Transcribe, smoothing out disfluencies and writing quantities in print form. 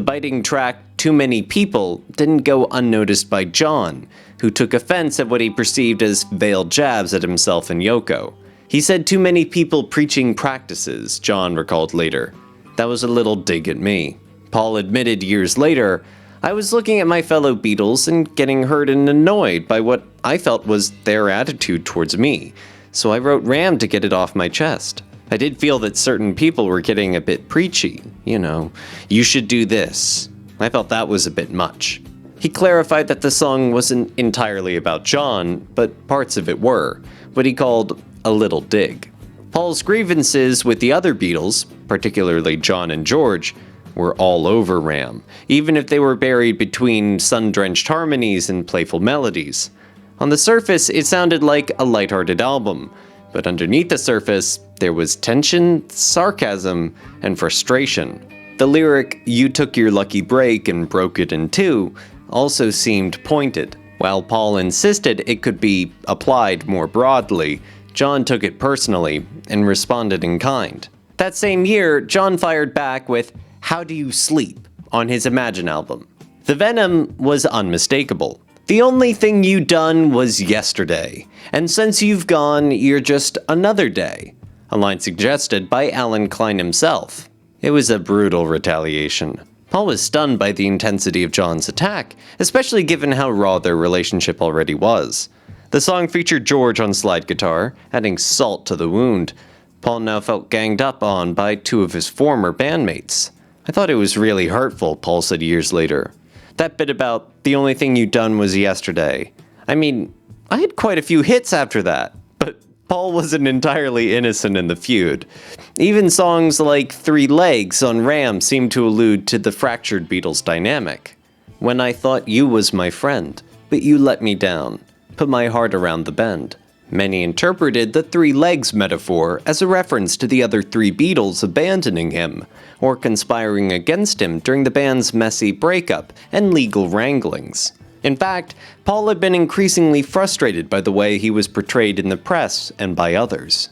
biting track "Too Many People" didn't go unnoticed by John, who took offense at what he perceived as veiled jabs at himself and Yoko. He said too many people preaching practices, John recalled later. That was a little dig at me. Paul admitted years later, I was looking at my fellow Beatles and getting hurt and annoyed by what I felt was their attitude towards me, so I wrote Ram to get it off my chest. I did feel that certain people were getting a bit preachy, you should do this. I felt that was a bit much. He clarified that the song wasn't entirely about John, but parts of it were, what he called a little dig. Paul's grievances with the other Beatles, particularly John and George, were all over Ram, even if they were buried between sun-drenched harmonies and playful melodies. On the surface, it sounded like a lighthearted album, but underneath the surface, there was tension, sarcasm, and frustration. The lyric, "You took your lucky break and broke it in two," also seemed pointed. While Paul insisted it could be applied more broadly, John took it personally and responded in kind. That same year, John fired back with "How Do You Sleep" on his Imagine album. The venom was unmistakable. The only thing you done was yesterday, and since you've gone, you're just another day. A line suggested by Alan Klein himself. It was a brutal retaliation. Paul was stunned by the intensity of John's attack, especially given how raw their relationship already was. The song featured George on slide guitar, adding salt to the wound. Paul now felt ganged up on by two of his former bandmates. I thought it was really hurtful, Paul said years later. That bit about "the only thing you done was yesterday." I mean, I had quite a few hits after that, but Paul wasn't entirely innocent in the feud. Even songs like "Three Legs" on Ram seemed to allude to the fractured Beatles dynamic. "When I thought you was my friend, but you let me down, put my heart around the bend." Many interpreted the three legs metaphor as a reference to the other three Beatles abandoning him, or conspiring against him during the band's messy breakup and legal wranglings. In fact, Paul had been increasingly frustrated by the way he was portrayed in the press and by others.